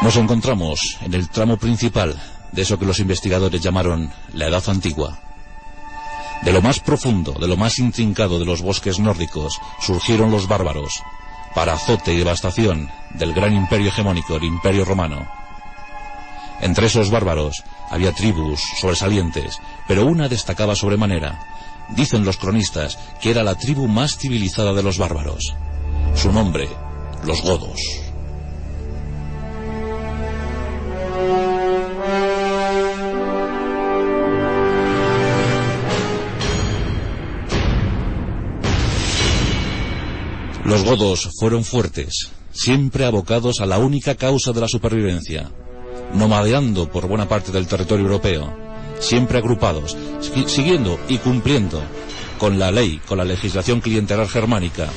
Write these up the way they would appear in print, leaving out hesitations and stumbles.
Nos encontramos en el tramo principal de eso que los investigadores llamaron la Edad Antigua. De lo más profundo, de lo más intrincado de los bosques nórdicos, surgieron los bárbaros, para azote y devastación del gran imperio hegemónico, el Imperio Romano. Entre esos bárbaros había tribus sobresalientes, pero una destacaba sobremanera. Dicen los cronistas que era la tribu más civilizada de los bárbaros. Su nombre, los godos. Los godos fueron fuertes, siempre abocados a la única causa de la supervivencia, nomadeando por buena parte del territorio europeo, siempre agrupados, siguiendo y cumpliendo con la ley, con la legislación clientelar germánica.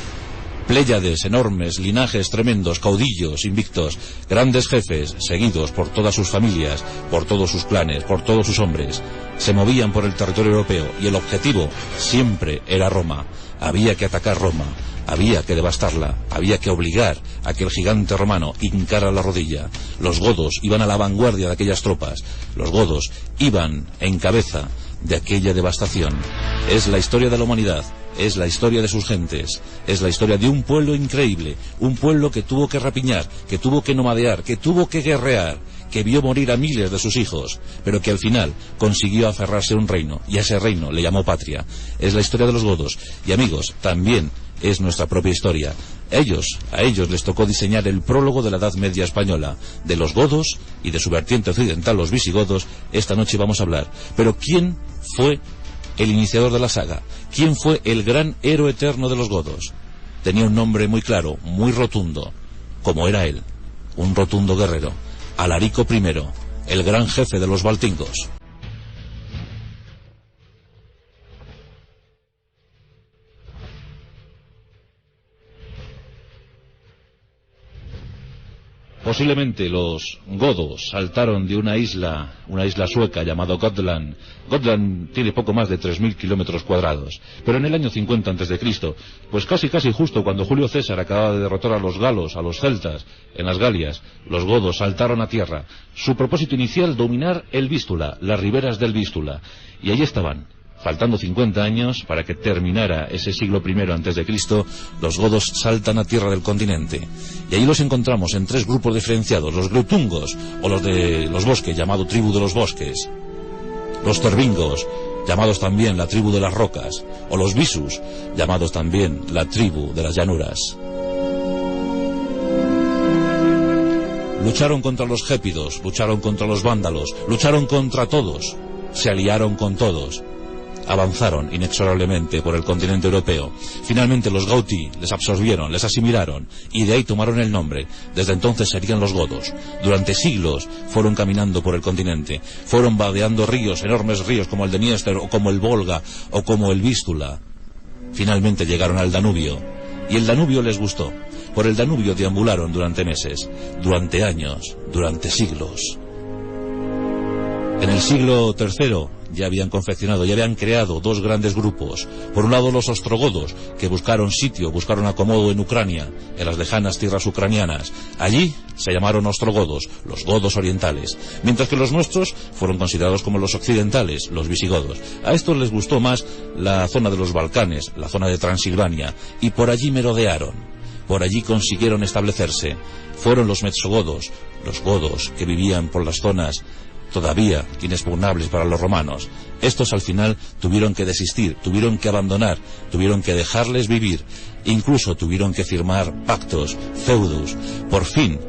Pléyades enormes, linajes tremendos, caudillos invictos, grandes jefes, seguidos por todas sus familias, por todos sus clanes, por todos sus hombres, se movían por el territorio europeo y el objetivo siempre era Roma. Había que atacar Roma, había que devastarla, había que obligar a que el gigante romano hincara la rodilla. Los godos iban a la vanguardia de aquellas tropas, los godos iban en cabeza de aquella devastación. Es la historia de la humanidad, es la historia de sus gentes, es la historia de un pueblo increíble, un pueblo que tuvo que rapiñar, que tuvo que nomadear, que tuvo que guerrear, que vio morir a miles de sus hijos, pero que al final consiguió aferrarse a un reino, y a ese reino le llamó patria. Es la historia de los godos, y amigos, también es nuestra propia historia. A ellos les tocó diseñar el prólogo de la Edad Media española. De los godos y de su vertiente occidental, los visigodos, esta noche vamos a hablar. Pero ¿quién fue el iniciador de la saga? ¿Quién fue el gran héroe eterno de los godos? Tenía un nombre muy claro, muy rotundo, como era él, un rotundo guerrero, Alarico I, el gran jefe de los baltingos. Posiblemente los godos saltaron de una isla sueca llamada Gotland. Gotland tiene poco más de 3.000 kilómetros cuadrados. Pero en el año 50 a.C., pues casi justo cuando Julio César acababa de derrotar a los galos, a los celtas, en las Galias, los godos saltaron a tierra. Su propósito inicial, dominar el Vístula, las riberas del Vístula. Y allí estaban. Faltando 50 años para que terminara ese siglo I a.C., los godos saltan a tierra del continente. Y allí los encontramos en tres grupos diferenciados: los greutungos, o los de los bosques, llamado tribu de los bosques; los tervingos, llamados también la tribu de las rocas; o los visus, llamados también la tribu de las llanuras. Lucharon contra los gépidos, lucharon contra los vándalos, lucharon contra todos, se aliaron con todos. Avanzaron inexorablemente por el continente europeo. Finalmente los Gauti les absorbieron, les asimilaron, y de ahí tomaron el nombre. Desde entonces serían los godos. Durante siglos fueron caminando por el continente, fueron vadeando ríos, enormes ríos como el de Dniester, o como el Volga, o como el Vístula. Finalmente llegaron al Danubio, y el Danubio les gustó. Por el Danubio deambularon durante meses, durante años, durante siglos. En el siglo III ya habían confeccionado, ya habían creado dos grandes grupos. Por un lado los ostrogodos, que buscaron sitio, buscaron acomodo en Ucrania, en las lejanas tierras ucranianas. Allí se llamaron ostrogodos, los godos orientales, mientras que los nuestros fueron considerados como los occidentales, los visigodos. A estos les gustó más la zona de los Balcanes, la zona de Transilvania, y por allí merodearon. Por allí consiguieron establecerse. Fueron los metsogodos, los godos que vivían por las zonas todavía inexpugnables para los romanos. Estos al final tuvieron que desistir, tuvieron que abandonar, tuvieron que dejarles vivir, incluso tuvieron que firmar pactos, feudos. Por fin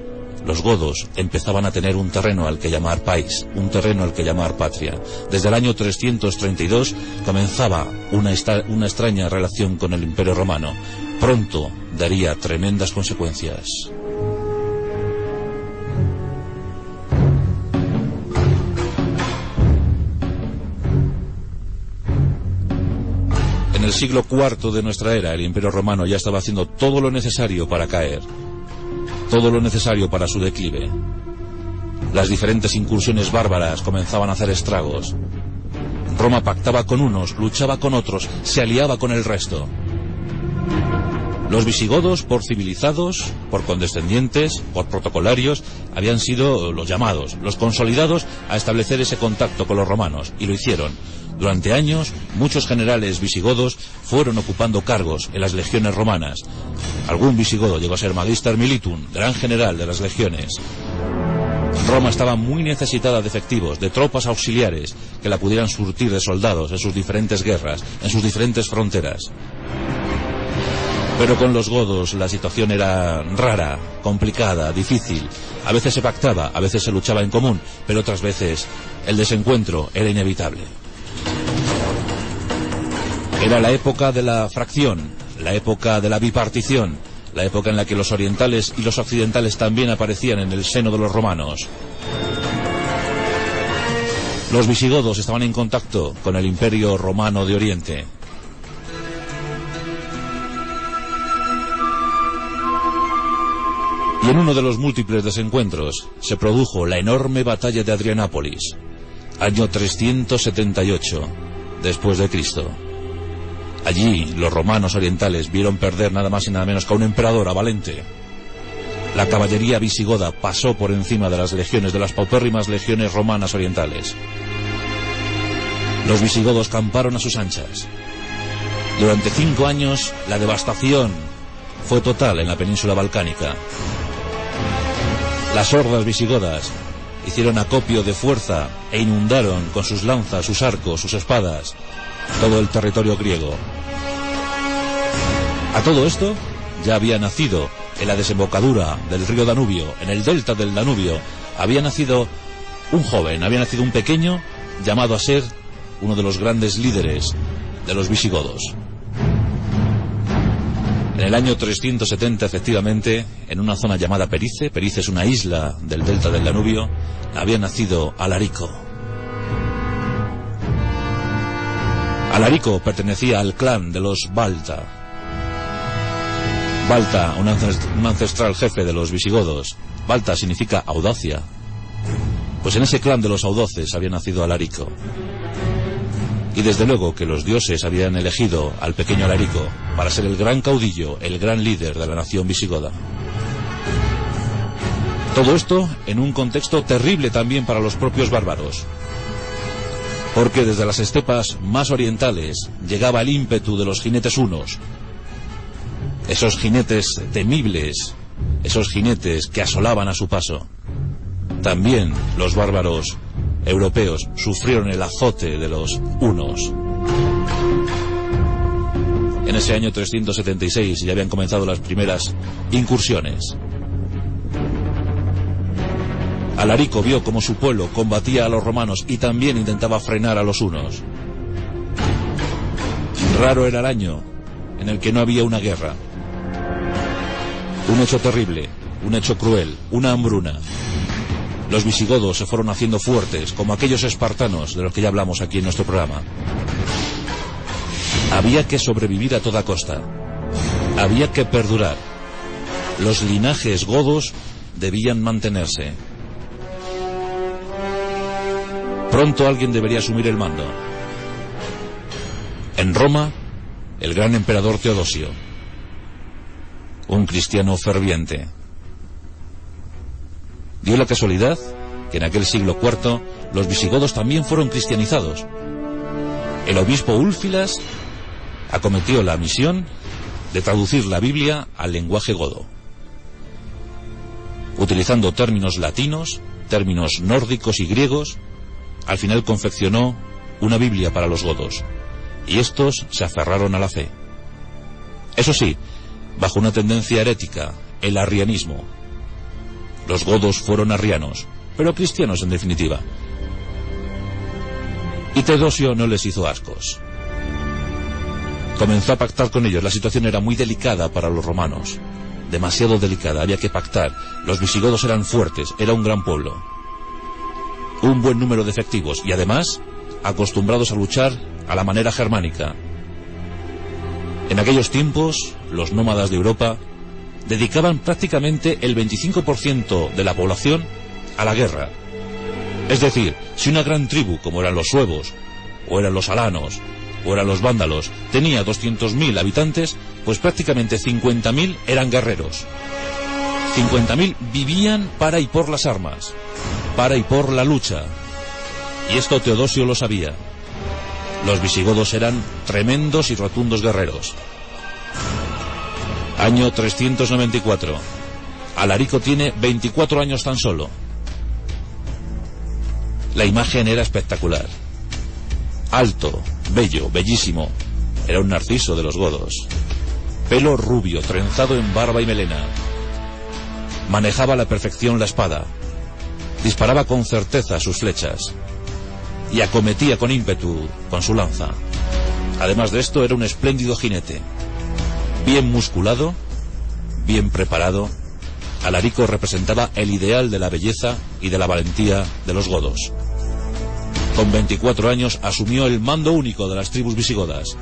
los godos empezaban a tener un terreno al que llamar país, un terreno al que llamar patria. Desde el año 332 comenzaba una extraña relación con el Imperio Romano. Pronto daría tremendas consecuencias. En el siglo IV de nuestra era, el Imperio Romano ya estaba haciendo todo lo necesario para caer, todo lo necesario para su declive. Las diferentes incursiones bárbaras comenzaban a hacer estragos. Roma pactaba con unos, luchaba con otros, se aliaba con el resto. Los visigodos, por civilizados, por condescendientes, por protocolarios, habían sido los llamados, los consolidados a establecer ese contacto con los romanos, y lo hicieron. Durante años, muchos generales visigodos fueron ocupando cargos en las legiones romanas. Algún visigodo llegó a ser magister militum, gran general de las legiones. Roma estaba muy necesitada de efectivos, de tropas auxiliares que la pudieran surtir de soldados en sus diferentes guerras, en sus diferentes fronteras. Pero con los godos la situación era rara, complicada, difícil. A veces se pactaba, a veces se luchaba en común, pero otras veces el desencuentro era inevitable. Era la época de la fracción, la época de la bipartición, la época en la que los orientales y los occidentales también aparecían en el seno de los romanos. Los visigodos estaban en contacto con el Imperio Romano de Oriente. Y en uno de los múltiples desencuentros se produjo la enorme batalla de Adrianápolis, año 378 después de Cristo. Allí los romanos orientales vieron perder nada más y nada menos que a un emperador, a Valente. La caballería visigoda pasó por encima de las legiones, de las paupérrimas legiones romanas orientales. Los visigodos camparon a sus anchas. Durante 5 años la devastación fue total en la península balcánica. Las hordas visigodas hicieron acopio de fuerza e inundaron con sus lanzas, sus arcos, sus espadas todo el territorio griego. A todo esto ya había nacido en la desembocadura del río Danubio, en el delta del Danubio, había nacido un joven, había nacido un pequeño llamado a ser uno de los grandes líderes de los visigodos. En el año 370, efectivamente, en una zona llamada Perice, Perice es una isla del delta del Danubio, había nacido Alarico. Alarico pertenecía al clan de los Balta. Balta, un ancestral jefe de los visigodos. Balta significa audacia. Pues en ese clan de los audaces había nacido Alarico. Y desde luego que los dioses habían elegido al pequeño Alarico para ser el gran caudillo, el gran líder de la nación visigoda. Todo esto en un contexto terrible también para los propios bárbaros, porque desde las estepas más orientales llegaba el ímpetu de los jinetes hunos, esos jinetes temibles, esos jinetes que asolaban a su paso. También los bárbaros europeos sufrieron el azote de los hunos. En ese año 376 ya habían comenzado las primeras incursiones. Alarico vio cómo su pueblo combatía a los romanos y también intentaba frenar a los hunos. Raro era el año en el que no había una guerra. Un hecho terrible, un hecho cruel, una hambruna. Los visigodos se fueron haciendo fuertes, como aquellos espartanos de los que ya hablamos aquí en nuestro programa. Había que sobrevivir a toda costa. Había que perdurar. Los linajes godos debían mantenerse. Pronto alguien debería asumir el mando. En Roma, el gran emperador Teodosio, un cristiano ferviente. Dio la casualidad que en aquel siglo IV los visigodos también fueron cristianizados. El obispo Úlfilas acometió la misión de traducir la Biblia al lenguaje godo, utilizando términos latinos, términos nórdicos y griegos. Al final confeccionó una Biblia para los godos, y estos se aferraron a la fe. Eso sí, bajo una tendencia herética, el arrianismo. Los godos fueron arrianos, pero cristianos en definitiva. Y Teodosio no les hizo ascos. Comenzó a pactar con ellos. La situación era muy delicada para los romanos, demasiado delicada, había que pactar. Los visigodos eran fuertes, era un gran pueblo, un buen número de efectivos y además acostumbrados a luchar a la manera germánica. En aquellos tiempos, los nómadas de Europa dedicaban prácticamente el 25% de la población a la guerra. Es decir, si una gran tribu, como eran los suevos, o eran los alanos, o eran los vándalos, tenía 200.000 habitantes, Pues prácticamente 50.000 eran guerreros. 50.000 vivían para y por las armas, para y por la lucha. Y esto Teodosio lo sabía. Los visigodos eran tremendos y rotundos guerreros. Año 394. Alarico tiene 24 años tan solo. La imagen era espectacular. Alto, bello, bellísimo. Era un narciso de los godos. Pelo rubio, trenzado en barba y melena. Manejaba a la perfección la espada. Disparaba con certeza sus flechas. Y acometía con ímpetu con su lanza. Además de esto, era un espléndido jinete. Bien musculado, bien preparado, Alarico representaba el ideal de la belleza y de la valentía de los godos. Con 24 años asumió el mando único de las tribus visigodas.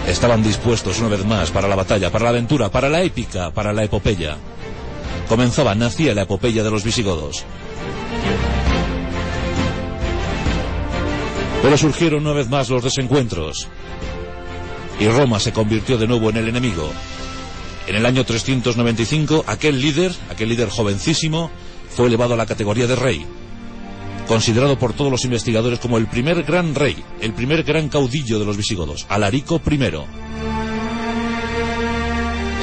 Estaban dispuestos una vez más para la batalla, para la aventura, para la épica, para la epopeya. Nacía la epopeya de los visigodos. Pero surgieron una vez más los desencuentros. Y Roma se convirtió de nuevo en el enemigo. En el año 395, aquel líder jovencísimo, fue elevado a la categoría de rey. Considerado por todos los investigadores como el primer gran rey, el primer gran caudillo de los visigodos, Alarico I.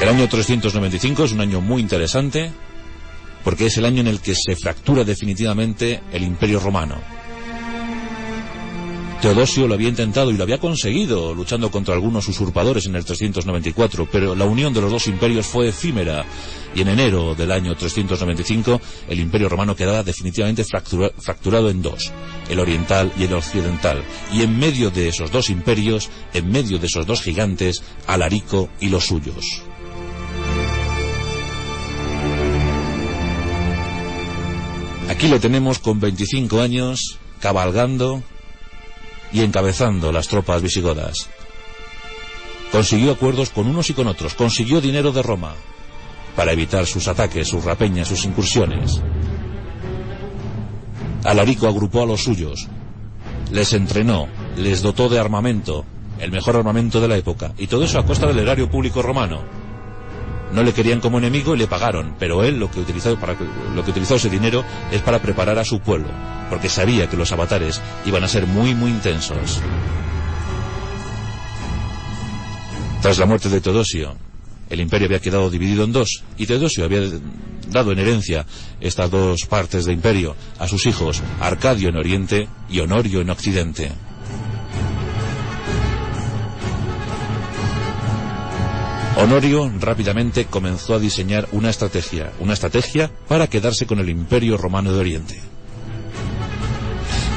El año 395 es un año muy interesante, porque es el año en el que se fractura definitivamente el Imperio Romano. Teodosio lo había intentado y lo había conseguido luchando contra algunos usurpadores en el 394, pero la unión de los dos imperios fue efímera y en enero del año 395 el Imperio Romano quedaba definitivamente fracturado en dos, el oriental y el occidental, y en medio de esos dos imperios, en medio de esos dos gigantes, Alarico y los suyos. Aquí le tenemos con 25 años, cabalgando y encabezando las tropas visigodas. Consiguió acuerdos con unos y con otros, consiguió dinero de Roma para evitar sus ataques, sus rapeñas, sus incursiones. Alarico agrupó a los suyos, les entrenó, les dotó de armamento, el mejor armamento de la época, y todo eso a costa del erario público romano. No le querían como enemigo y le pagaron, pero él lo que utilizó ese dinero es para preparar a su pueblo, porque sabía que los avatares iban a ser muy muy intensos. Tras la muerte de Teodosio, el imperio había quedado dividido en dos, y Teodosio había dado en herencia estas dos partes de imperio a sus hijos, Arcadio en Oriente y Honorio en Occidente. Honorio rápidamente comenzó a diseñar una estrategia para quedarse con el Imperio Romano de Oriente.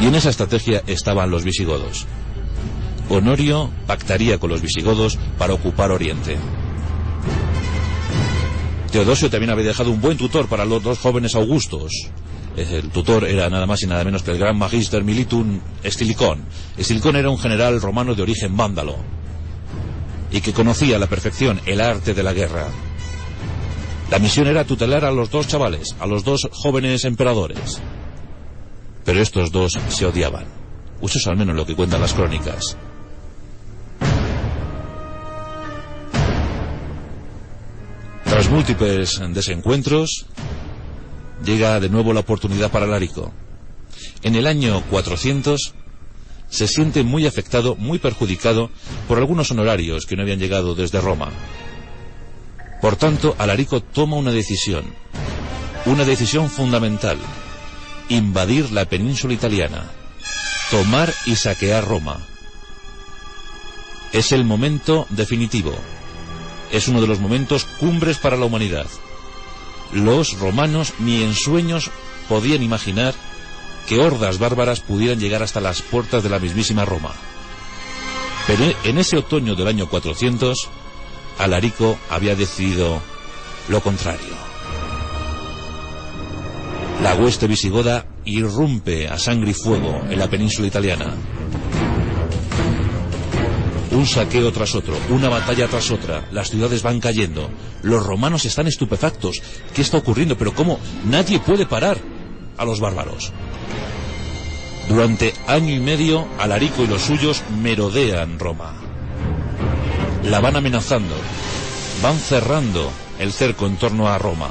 Y en esa estrategia estaban los visigodos. Honorio pactaría con los visigodos para ocupar Oriente. Teodosio también había dejado un buen tutor para los dos jóvenes augustos. El tutor era nada más y nada menos que el gran Magister Militum Estilicón. Estilicón era un general romano de origen vándalo y que conocía a la perfección el arte de la guerra. La misión era tutelar a los dos chavales, a los dos jóvenes emperadores. Pero estos dos se odiaban. Eso es al menos lo que cuentan las crónicas. Tras múltiples desencuentros, llega de nuevo la oportunidad para Alarico. En el año 400 se siente muy afectado, muy perjudicado por algunos honorarios que no habían llegado desde Roma. Por tanto, Alarico toma una decisión fundamental: invadir la península italiana, tomar y saquear Roma. Es el momento definitivo, es uno de los momentos cumbres para la humanidad. Los romanos ni en sueños podían imaginar que hordas bárbaras pudieran llegar hasta las puertas de la mismísima Roma. Pero en ese otoño del año 400, Alarico había decidido lo contrario. La hueste visigoda irrumpe a sangre y fuego en la península italiana. Un saqueo tras otro, una batalla tras otra, las ciudades van cayendo, los romanos están estupefactos. ¿Qué está ocurriendo? Pero ¿cómo? Nadie puede parar a los bárbaros. Durante año y medio, Alarico y los suyos merodean Roma. La van amenazando, van cerrando el cerco en torno a Roma.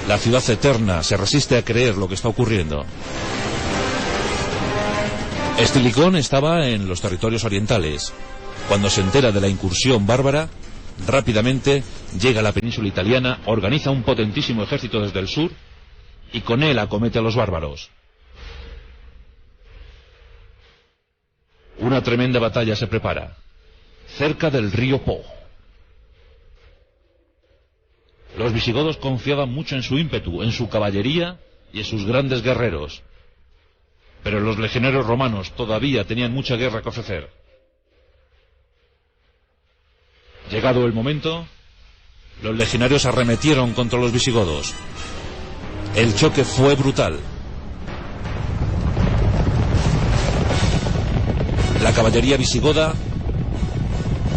La ciudad eterna se resiste a creer lo que está ocurriendo. Estilicón estaba en los territorios orientales. Cuando se entera de la incursión bárbara, rápidamente llega a la península italiana, organiza un potentísimo ejército desde el sur y con él acomete a los bárbaros. Una tremenda batalla se prepara, cerca del río Po. Los visigodos confiaban mucho en su ímpetu, en su caballería y en sus grandes guerreros. Pero los legionarios romanos todavía tenían mucha guerra que ofrecer. Llegado el momento, los legionarios arremetieron contra los visigodos. El choque fue brutal. La caballería visigoda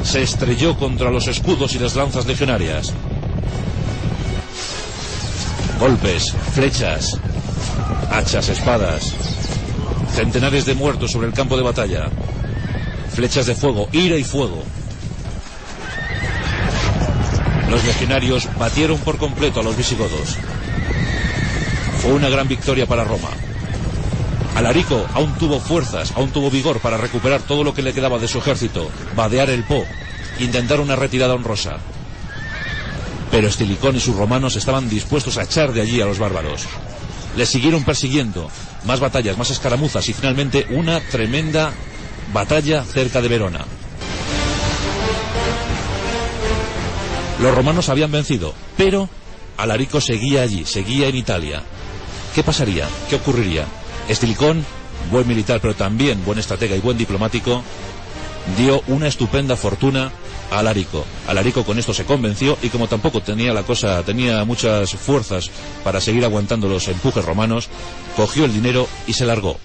se estrelló contra los escudos y las lanzas legionarias. Golpes, flechas, hachas, espadas, centenares de muertos sobre el campo de batalla, flechas de fuego, ira y fuego. Los legionarios batieron por completo a los visigodos. Fue una gran victoria para Roma. Alarico aún tuvo fuerzas, aún tuvo vigor para recuperar todo lo que le quedaba de su ejército, vadear el Po, intentar una retirada honrosa. Pero Estilicón y sus romanos estaban dispuestos a echar de allí a los bárbaros. Les siguieron persiguiendo, más batallas, más escaramuzas y finalmente una tremenda batalla cerca de Verona. Los romanos habían vencido, pero Alarico seguía allí, seguía en Italia. ¿Qué pasaría? ¿Qué ocurriría? Estilicón, buen militar pero también buen estratega y buen diplomático, dio una estupenda fortuna a Alarico. Alarico con esto se convenció y como tampoco tenía muchas fuerzas para seguir aguantando los empujes romanos, cogió el dinero y se largó.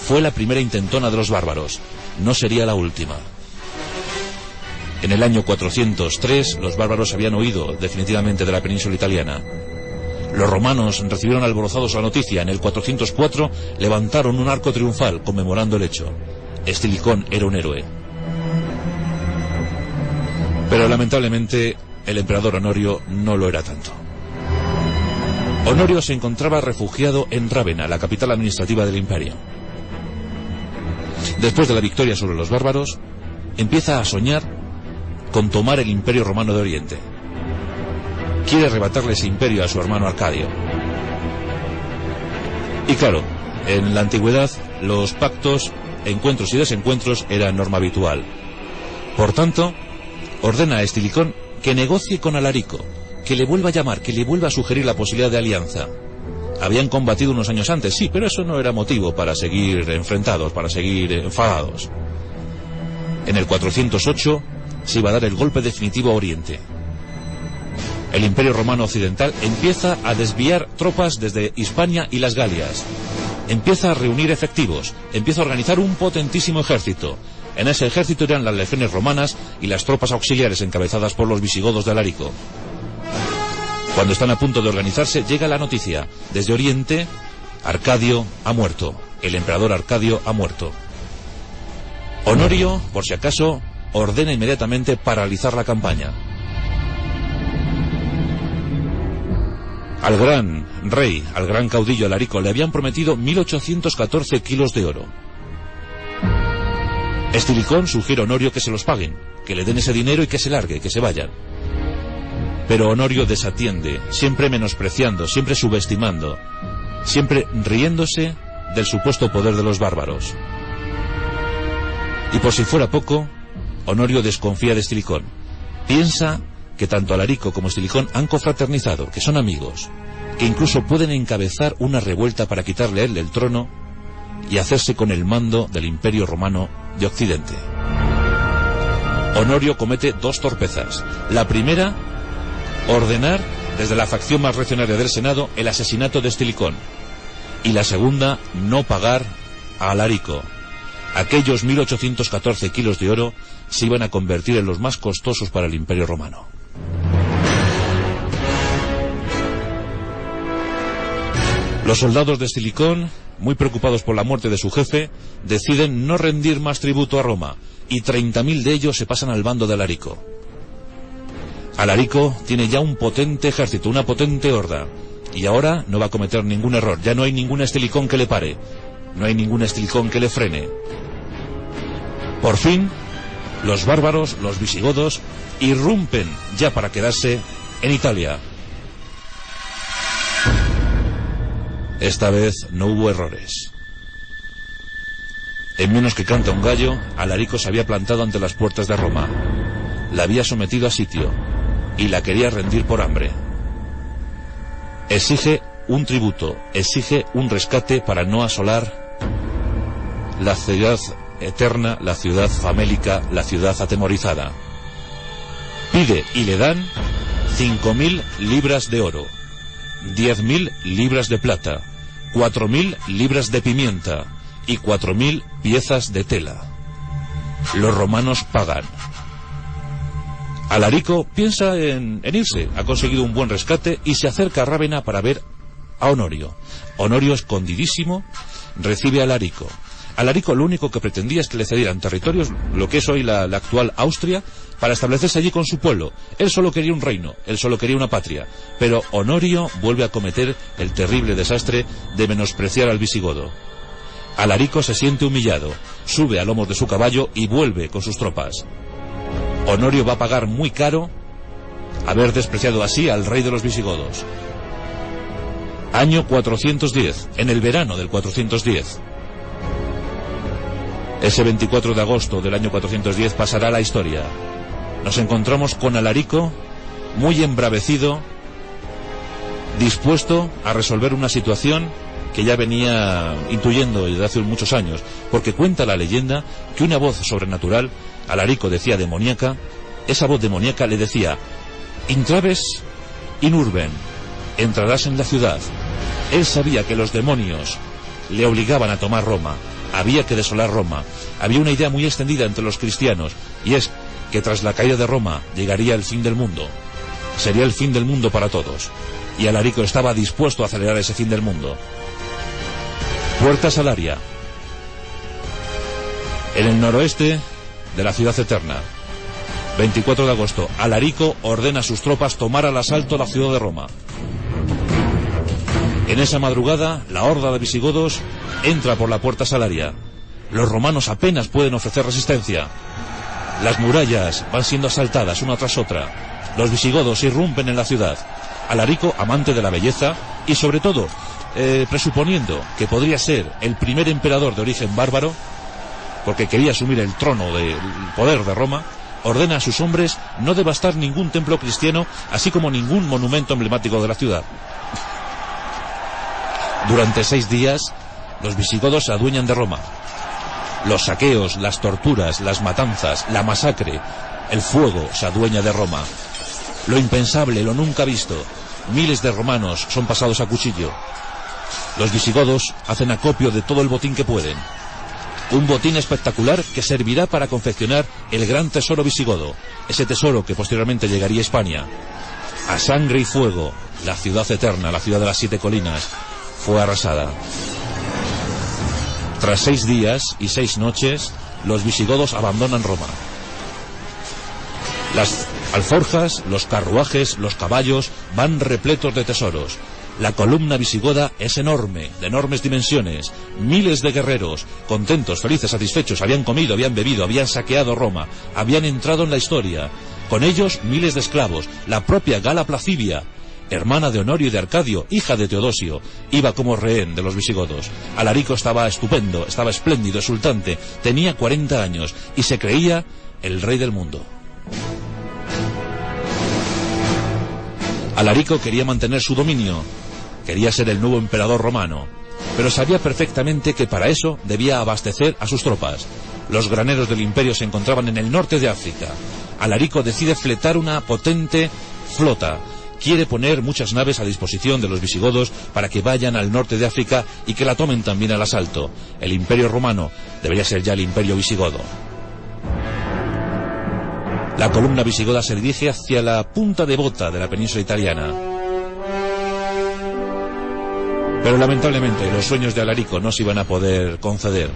Fue la primera intentona de los bárbaros, no sería la última. En el año 403 los bárbaros habían huido definitivamente de la península italiana. Los romanos recibieron alborozados la noticia. En el 404 levantaron un arco triunfal conmemorando el hecho. Estilicón era un héroe. Pero lamentablemente el emperador Honorio no lo era tanto. Honorio se encontraba refugiado en Rávena, la capital administrativa del imperio. Después de la victoria sobre los bárbaros, empieza a soñar con tomar el imperio romano de Oriente. Quiere arrebatarle ese imperio a su hermano Arcadio. Y claro, en la antigüedad los pactos, encuentros y desencuentros eran norma habitual. Por tanto, ordena a Estilicón que negocie con Alarico, que le vuelva a llamar, que le vuelva a sugerir la posibilidad de alianza. Habían combatido unos años antes, sí, pero eso no era motivo para seguir enfrentados, para seguir enfadados. En el 408 se iba a dar el golpe definitivo a Oriente. El Imperio Romano Occidental empieza a desviar tropas desde Hispania y las Galias. Empieza a reunir efectivos, empieza a organizar un potentísimo ejército. En ese ejército eran las legiones romanas y las tropas auxiliares encabezadas por los visigodos de Alarico. Cuando están a punto de organizarse, llega la noticia. Desde Oriente, Arcadio ha muerto. El emperador Arcadio ha muerto. Honorio, por si acaso, ordena inmediatamente paralizar la campaña. Al gran rey, al gran caudillo Alarico, le habían prometido 1814 kilos de oro. Estilicón sugiere a Honorio que se los paguen, que le den ese dinero y que se largue, que se vayan. Pero Honorio desatiende, siempre menospreciando, siempre subestimando, siempre riéndose del supuesto poder de los bárbaros. Y por si fuera poco, Honorio desconfía de Estilicón. Piensa que tanto Alarico como Estilicón han confraternizado, que son amigos, que incluso pueden encabezar una revuelta para quitarle a él el trono y hacerse con el mando del Imperio Romano de Occidente. Honorio comete dos torpezas. La primera, ordenar desde la facción más reaccionaria del Senado el asesinato de Estilicón. Y la segunda, no pagar a Alarico. Aquellos 1814 kilos de oro se iban a convertir en los más costosos para el Imperio Romano. Los soldados de Estilicón, muy preocupados por la muerte de su jefe, deciden no rendir más tributo a Roma, y 30.000 de ellos se pasan al bando de Alarico. Alarico tiene ya un potente ejército, una potente horda, y ahora no va a cometer ningún error. Ya no hay ningún estilicón que le pare, no hay ningún estilicón que le frene. Por fin, los bárbaros, los visigodos, irrumpen ya para quedarse en Italia. Esta vez no hubo errores. En menos que canta un gallo, Alarico se había plantado ante las puertas de Roma. La había sometido a sitio y la quería rendir por hambre. Exige un tributo, exige un rescate para no asolar la ciudad eterna, la ciudad famélica, la ciudad atemorizada. Pide y le dan 5.000 libras de oro, 10.000 libras de plata, 4.000 libras de pimienta y 4.000 piezas de tela. Los romanos pagan. Alarico piensa en irse, ha conseguido un buen rescate y se acerca a Rávena para ver a Honorio. Honorio, escondidísimo, recibe a Alarico. Alarico lo único que pretendía es que le cedieran territorios, lo que es hoy la actual Austria, para establecerse allí con su pueblo. Él solo quería un reino, él solo quería una patria. Pero Honorio vuelve a cometer el terrible desastre de menospreciar al visigodo. Alarico se siente humillado, sube a lomos de su caballo y vuelve con sus tropas. Honorio va a pagar muy caro haber despreciado así al rey de los visigodos. Año 410, en el verano del 410. Ese 24 de agosto del año 410 pasará la historia. Nos encontramos con Alarico, muy embravecido, dispuesto a resolver una situación que ya venía intuyendo desde hace muchos años, porque cuenta la leyenda que una voz sobrenatural, Alarico decía demoníaca, esa voz demoníaca le decía: intraves in urben, entrarás en la ciudad. Él sabía que los demonios le obligaban a tomar Roma, había que desolar Roma. Había una idea muy extendida entre los cristianos, y es que tras la caída de Roma llegaría el fin del mundo. Sería el fin del mundo para todos, y Alarico estaba dispuesto a acelerar ese fin del mundo. Puerta Salaria, en el noroeste de la ciudad eterna. 24 de agosto, Alarico ordena a sus tropas tomar al asalto la ciudad de Roma. En esa madrugada, la horda de visigodos entra por la Puerta Salaria. Los romanos apenas pueden ofrecer resistencia. Las murallas van siendo asaltadas una tras otra. Los visigodos irrumpen en la ciudad. Alarico, amante de la belleza y sobre todo presuponiendo que podría ser el primer emperador de origen bárbaro, porque quería asumir el trono del poder de Roma, ordena a sus hombres no devastar ningún templo cristiano, así como ningún monumento emblemático de la ciudad. Durante 6 días, los visigodos se adueñan de Roma. Los saqueos, las torturas, las matanzas, la masacre, el fuego se adueña de Roma. Lo impensable, lo nunca visto. Miles de romanos son pasados a cuchillo. Los visigodos hacen acopio de todo el botín que pueden. Un botín espectacular que servirá para confeccionar el gran tesoro visigodo, ese tesoro que posteriormente llegaría a Hispania. A sangre y fuego, la ciudad eterna, la ciudad de las 7 colinas, fue arrasada. Tras 6 días y 6 noches, los visigodos abandonan Roma. Las alforjas, los carruajes, los caballos van repletos de tesoros. La columna visigoda es enorme, de enormes dimensiones. Miles de guerreros, contentos, felices, satisfechos, habían comido, habían bebido, habían saqueado Roma, habían entrado en la historia. Con ellos miles de esclavos, la propia Gala Placidia, hermana de Honorio y de Arcadio, hija de Teodosio, iba como rehén de los visigodos. Alarico estaba estupendo, estaba espléndido, exultante, tenía 40 años y se creía el rey del mundo. Alarico quería mantener su dominio, quería ser el nuevo emperador romano, pero sabía perfectamente que para eso debía abastecer a sus tropas. Los graneros del imperio se encontraban en el norte de África. Alarico decide fletar una potente flota. Quiere poner muchas naves a disposición de los visigodos para que vayan al norte de África y que la tomen también al asalto. El imperio romano debería ser ya el imperio visigodo. La columna visigoda se dirige hacia la punta de bota de la península italiana. Pero lamentablemente los sueños de Alarico no se iban a poder conceder.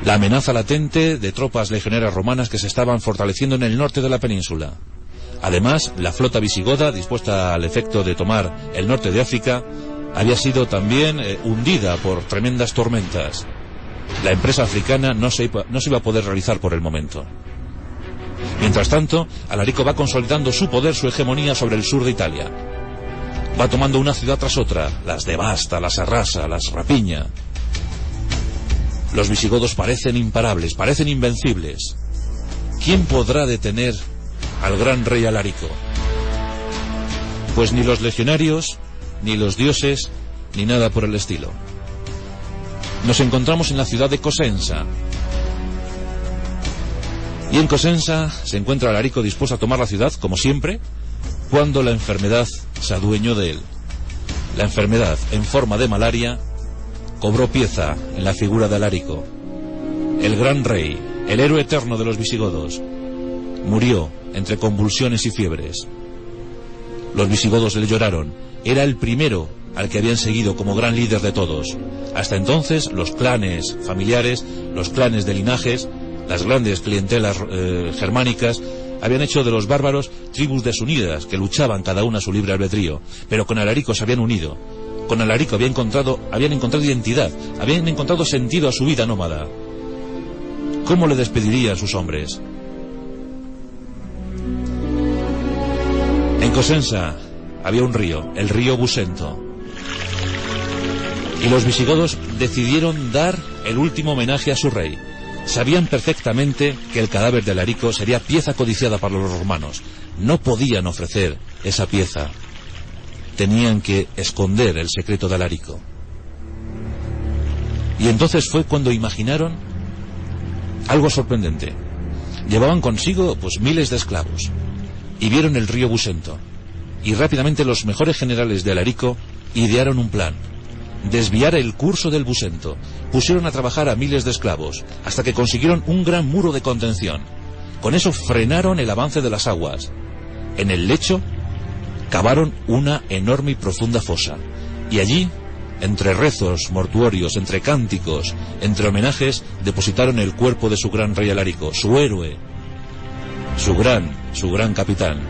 La amenaza latente de tropas legioneras romanas que se estaban fortaleciendo en el norte de la península. Además, la flota visigoda, dispuesta al efecto de tomar el norte de África, había sido también hundida por tremendas tormentas. La empresa africana no se iba a poder realizar por el momento. Mientras tanto, Alarico va consolidando su poder, su hegemonía sobre el sur de Italia. Va tomando una ciudad tras otra, las devasta, las arrasa, las rapiña. Los visigodos parecen imparables, parecen invencibles. ¿Quién podrá detener al gran rey Alarico? Pues ni los legionarios, ni los dioses, ni nada por el estilo. Nos encontramos en la ciudad de Cosenza. Y en Cosenza se encuentra Alarico dispuesto a tomar la ciudad, como siempre, cuando la enfermedad se adueñó de él. La enfermedad, en forma de malaria, cobró pieza en la figura de Alarico. El gran rey, el héroe eterno de los visigodos, murió entre convulsiones y fiebres. Los visigodos le lloraron. Era el primero al que habían seguido como gran líder de todos. Hasta entonces, los clanes familiares, los clanes de linajes, las grandes clientelas germánicas, habían hecho de los bárbaros tribus desunidas que luchaban cada una a su libre albedrío. Pero con Alarico se habían unido. Con Alarico habían encontrado identidad, habían encontrado sentido a su vida nómada. ¿Cómo le despedirían sus hombres? En Cosenza había un río, el río Busento. Y los visigodos decidieron dar el último homenaje a su rey. Sabían perfectamente que el cadáver de Alarico sería pieza codiciada para los romanos. No podían ofrecer esa pieza. Tenían que esconder el secreto de Alarico. Y entonces fue cuando imaginaron algo sorprendente. Llevaban consigo pues miles de esclavos y vieron el río Busento. Y rápidamente los mejores generales de Alarico idearon un plan: desviar el curso del Busento. Pusieron a trabajar a miles de esclavos hasta que consiguieron un gran muro de contención. Con eso frenaron el avance de las aguas. En el lecho cavaron una enorme y profunda fosa, y allí, entre rezos mortuorios, entre cánticos, entre homenajes, depositaron el cuerpo de su gran rey Alarico, su héroe, su gran capitán.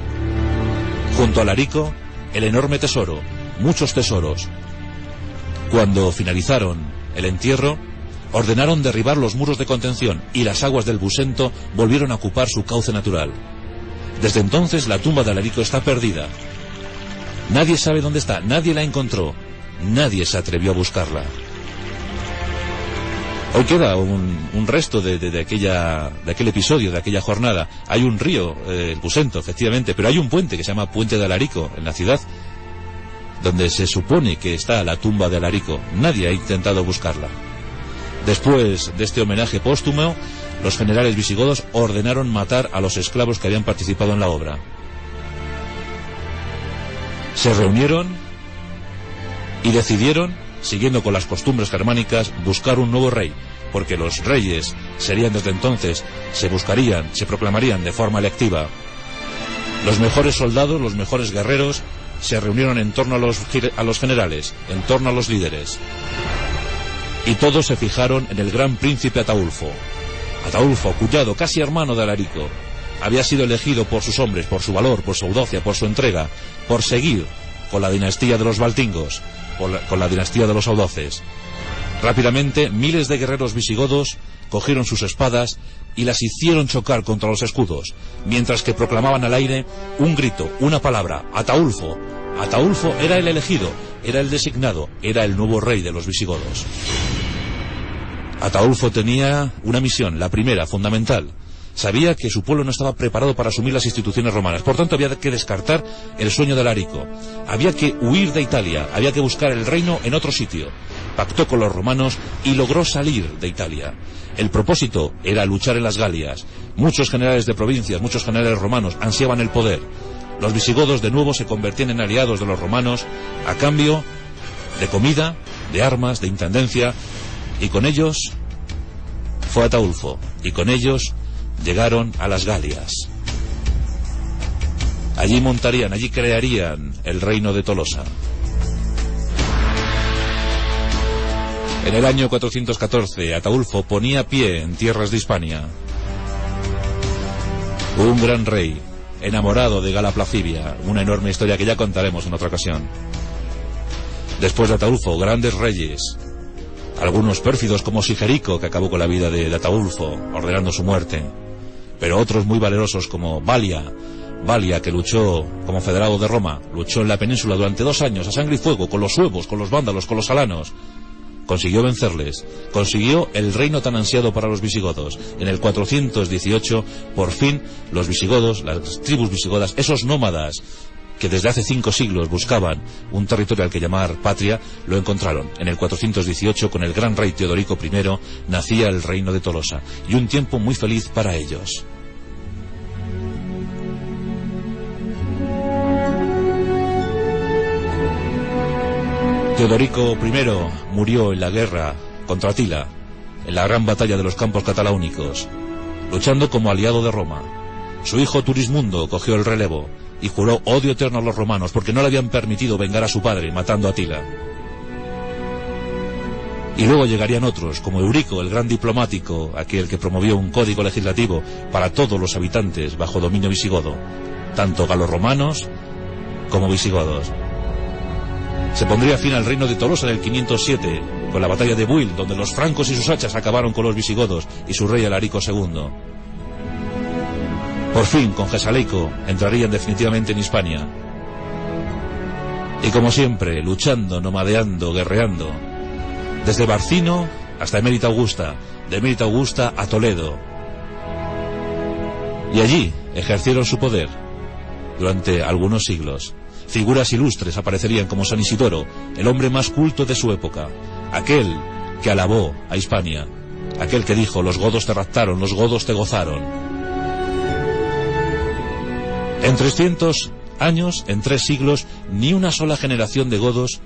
Junto a Alarico, el enorme tesoro, muchos tesoros. Cuando finalizaron el entierro, ordenaron derribar los muros de contención y las aguas del Busento volvieron a ocupar su cauce natural. Desde entonces la tumba de Alarico está perdida. Nadie sabe dónde está, nadie la encontró, nadie se atrevió a buscarla. Hoy queda un resto de aquel episodio, de aquella jornada. Hay un río, el Busento, efectivamente, pero hay un puente que se llama Puente de Alarico en la ciudad, donde se supone que está la tumba de Alarico. Nadie ha intentado buscarla. Después de este homenaje póstumo, los generales visigodos ordenaron matar a los esclavos que habían participado en la obra. Se reunieron y decidieron, siguiendo con las costumbres germánicas, buscar un nuevo rey, porque los reyes serían desde entonces, se proclamarían de forma electiva. Los mejores soldados, los mejores guerreros, se reunieron en torno a los generales, en torno a los líderes. Y todos se fijaron en el gran príncipe Ataulfo. Ataulfo, cuñado, casi hermano de Alarico, había sido elegido por sus hombres, por su valor, por su audacia, por su entrega, por seguir con la dinastía de los Valtingos, con la dinastía de los audaces. Rápidamente, miles de guerreros visigodos cogieron sus espadas y las hicieron chocar contra los escudos, mientras que proclamaban al aire un grito, una palabra: Ataulfo. Ataulfo era el elegido, era el designado, era el nuevo rey de los visigodos. Ataulfo tenía una misión, la primera, fundamental. Sabía que su pueblo no estaba preparado para asumir las instituciones romanas, por tanto había que descartar el sueño de Alarico. Había que huir de Italia, había que buscar el reino en otro sitio. Pactó con los romanos y logró salir de Italia. El propósito era luchar en las Galias. Muchos generales de provincias, muchos generales romanos ansiaban el poder. Los visigodos de nuevo se convertían en aliados de los romanos a cambio de comida, de armas, de intendencia, y con ellos fue Ataulfo, y con ellos llegaron a las Galias. Allí montarían, allí crearían el reino de Tolosa. En el año 414, Ataulfo ponía pie en tierras de Hispania. Un gran rey, enamorado de Gala Placidia, una enorme historia que ya contaremos en otra ocasión. Después de Ataulfo, grandes reyes, algunos pérfidos como Sigerico, que acabó con la vida de Ataulfo, ordenando su muerte, pero otros muy valerosos como Balia, que luchó como federado de Roma, luchó en la península durante 2 años a sangre y fuego, con los suevos, con los vándalos, con los alanos. Consiguió vencerles, consiguió el reino tan ansiado para los visigodos. En el 418, por fin, los visigodos, las tribus visigodas, esos nómadas que desde hace 5 siglos buscaban un territorio al que llamar patria, lo encontraron. En el 418, con el gran rey Teodorico I, nacía el reino de Tolosa, y un tiempo muy feliz para ellos. Teodorico I murió en la guerra contra Atila, en la gran batalla de los campos cataláunicos, luchando como aliado de Roma. Su hijo Turismundo cogió el relevo y juró odio eterno a los romanos porque no le habían permitido vengar a su padre matando a Atila. Y luego llegarían otros, como Eurico, el gran diplomático, aquel que promovió un código legislativo para todos los habitantes bajo dominio visigodo, tanto galorromanos como visigodos. Se pondría fin al reino de Tolosa en el 507, con la batalla de Buil, donde los francos y sus hachas acabaron con los visigodos y su rey Alarico II. Por fin, con Gesaleico, entrarían definitivamente en Hispania. Y como siempre, luchando, nomadeando, guerreando, desde Barcino hasta Emérita Augusta, de Emérita Augusta a Toledo. Y allí ejercieron su poder durante algunos siglos. Figuras ilustres aparecerían como San Isidoro, el hombre más culto de su época, aquel que alabó a Hispania, aquel que dijo: los godos te raptaron, los godos te gozaron. En 300 años, en 3 siglos, ni una sola generación de godos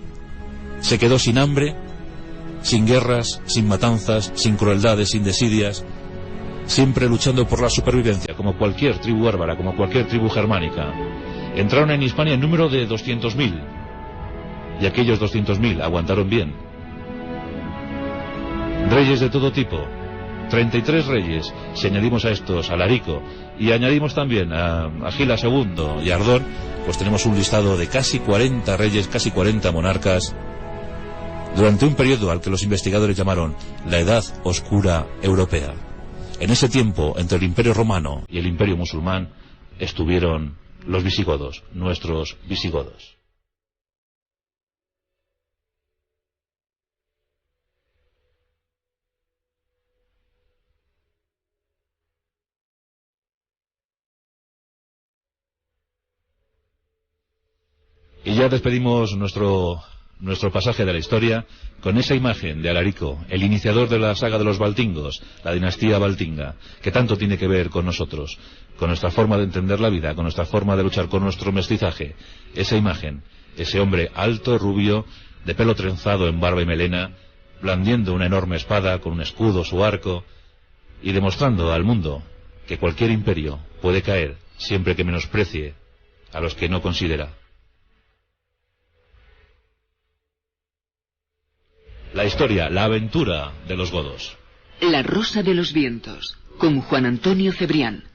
se quedó sin hambre, sin guerras, sin matanzas, sin crueldades, sin desidias, siempre luchando por la supervivencia, como cualquier tribu bárbara, como cualquier tribu germánica. Entraron en Hispania en número de 200.000, y aquellos 200.000 aguantaron bien. Reyes de todo tipo, 33 reyes, si añadimos a estos a Alarico, y añadimos también a Gila II y a Ardón, pues tenemos un listado de casi 40 reyes, casi 40 monarcas, durante un periodo al que los investigadores llamaron la Edad Oscura Europea. En ese tiempo, entre el Imperio Romano y el Imperio Musulmán, estuvieron los visigodos, nuestros visigodos. Y ya despedimos nuestro pasaje de la historia con esa imagen de Alarico, el iniciador de la saga de los Valtingos, la dinastía valtinga, que tanto tiene que ver con nosotros, con nuestra forma de entender la vida, con nuestra forma de luchar, con nuestro mestizaje. Esa imagen, ese hombre alto, rubio, de pelo trenzado en barba y melena, blandiendo una enorme espada con un escudo, su arco, y demostrando al mundo que cualquier imperio puede caer siempre que menosprecie a los que no considera. La historia, la aventura de los godos. La Rosa de los Vientos, con Juan Antonio Cebrián.